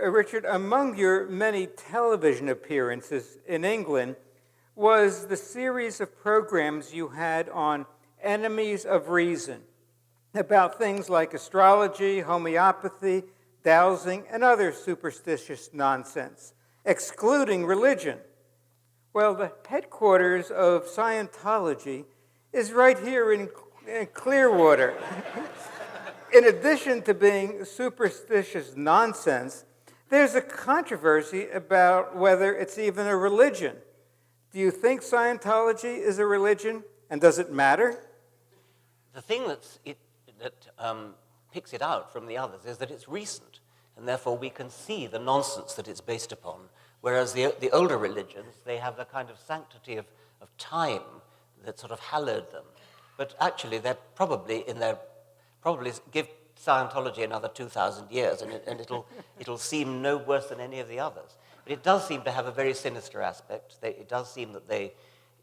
Richard, among your many television appearances in England was the series of programs you had on Enemies of Reason, about things like astrology, homeopathy, dowsing, and other superstitious nonsense, excluding religion. Well, the headquarters of Scientology is right here in Clearwater. In addition to being superstitious nonsense, there's a controversy about whether it's even a religion. Do you think Scientology is a religion, and does it matter? The thing that picks it out from the others is that it's recent, and therefore we can see the nonsense that it's based upon, whereas the older religions, they have a kind of sanctity of time that sort of hallowed them. But actually, they're probably give Scientology another 2,000 years, and it'll seem no worse than any of the others. But it does seem to have a very sinister aspect. It does seem that they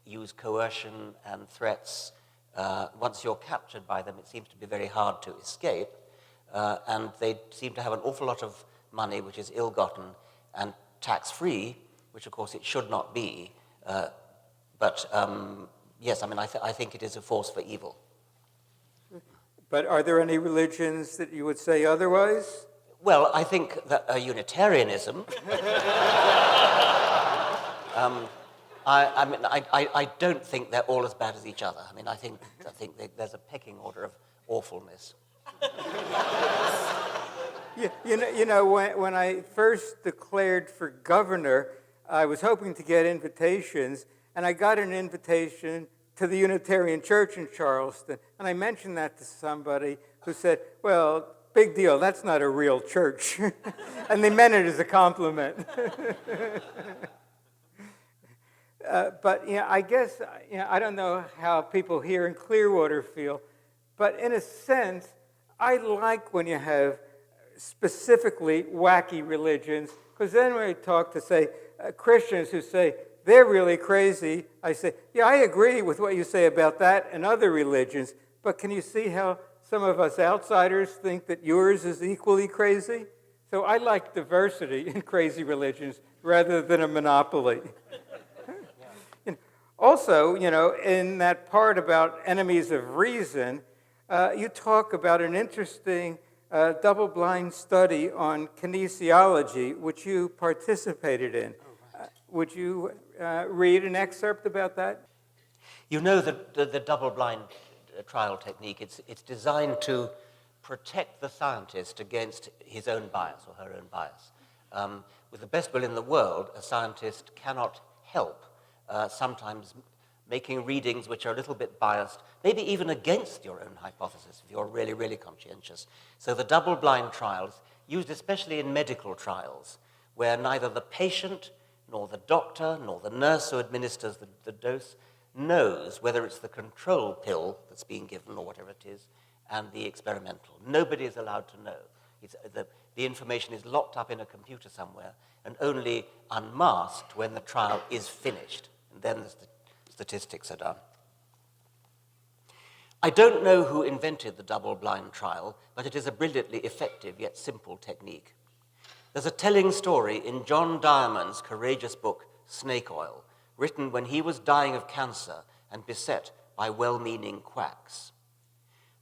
use coercion and threats. Once you're captured by them, it seems to be very hard to escape. And they seem to have an awful lot of money, which is ill-gotten and tax-free, which of course it should not be. Yes, I mean, I think it is a force for evil. But are there any religions that you would say otherwise? Well, I think that Unitarianism. I don't think they're all as bad as each other. I mean, I think there's a pecking order of awfulness. When I first declared for governor, I was hoping to get invitations, and I got an invitation to the Unitarian Church in Charleston. And I mentioned that to somebody who said, well, big deal, that's not a real church. And they meant it as a compliment. But I guess, I don't know how people here in Clearwater feel, but in a sense, I like when you have specifically wacky religions, because then when I talk to, say, Christians who say, they're really crazy, I say, yeah, I agree with what you say about that and other religions, but can you see how some of us outsiders think that yours is equally crazy? So I like diversity in crazy religions rather than a monopoly. Also, in that part about enemies of reason, you talk about an interesting double-blind study on kinesiology, which you participated in. Would you read an excerpt about that? You know the double-blind trial technique, it's designed to protect the scientist against his own bias or her own bias. With the best will in the world, a scientist cannot help sometimes making readings which are a little bit biased, maybe even against your own hypothesis if you're really, really conscientious. So the double-blind trials, used especially in medical trials, where neither the patient nor the doctor nor the nurse who administers the dose knows whether it's the control pill that's being given or whatever it is, and the experimental. Nobody is allowed to know. The information is locked up in a computer somewhere and only unmasked when the trial is finished. And then the statistics are done. I don't know who invented the double-blind trial, but it is a brilliantly effective yet simple technique. There's a telling story in John Diamond's courageous book, Snake Oil, written when he was dying of cancer and beset by well-meaning quacks.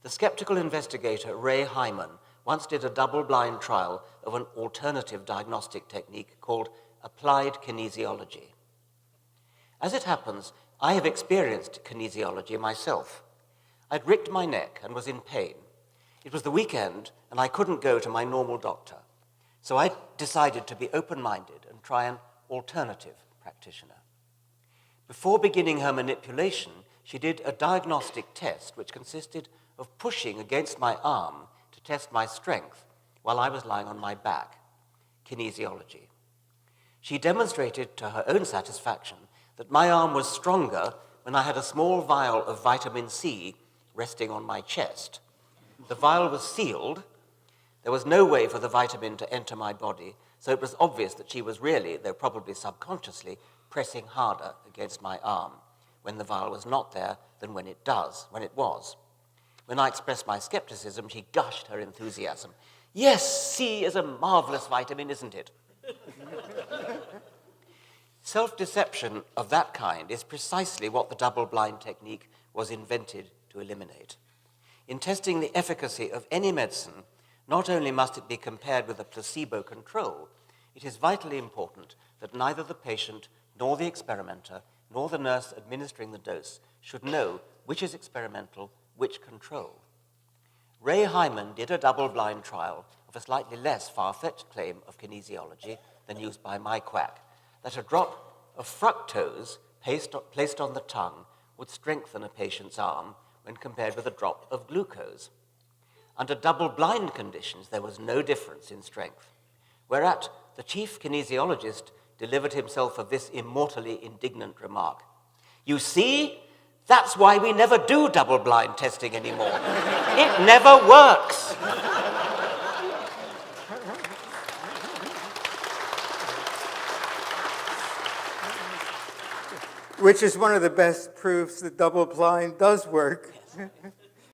The skeptical investigator Ray Hyman once did a double-blind trial of an alternative diagnostic technique called applied kinesiology. As it happens, I have experienced kinesiology myself. I'd ricked my neck and was in pain. It was the weekend, and I couldn't go to my normal doctor. So I decided to be open-minded and try an alternative practitioner. Before beginning her manipulation, she did a diagnostic test which consisted of pushing against my arm to test my strength while I was lying on my back, kinesiology. She demonstrated to her own satisfaction that my arm was stronger when I had a small vial of vitamin C resting on my chest. The vial was sealed. There was no way for the vitamin to enter my body, so it was obvious that she was really, though probably subconsciously, pressing harder against my arm when the vial was not there than when it was. When I expressed my skepticism, she gushed her enthusiasm. Yes, C is a marvelous vitamin, isn't it? Self-deception of that kind is precisely what the double-blind technique was invented to eliminate. In testing the efficacy of any medicine, not only must it be compared with a placebo control, it is vitally important that neither the patient nor the experimenter nor the nurse administering the dose should know which is experimental, which control. Ray Hyman did a double-blind trial of a slightly less far-fetched claim of kinesiology than used by my quack, that a drop of fructose placed on the tongue would strengthen a patient's arm when compared with a drop of glucose. Under double-blind conditions, there was no difference in strength, whereat the chief kinesiologist delivered himself of this immortally indignant remark. You see, that's why we never do double-blind testing anymore. It never works. Which is one of the best proofs that double blind does work. Yes.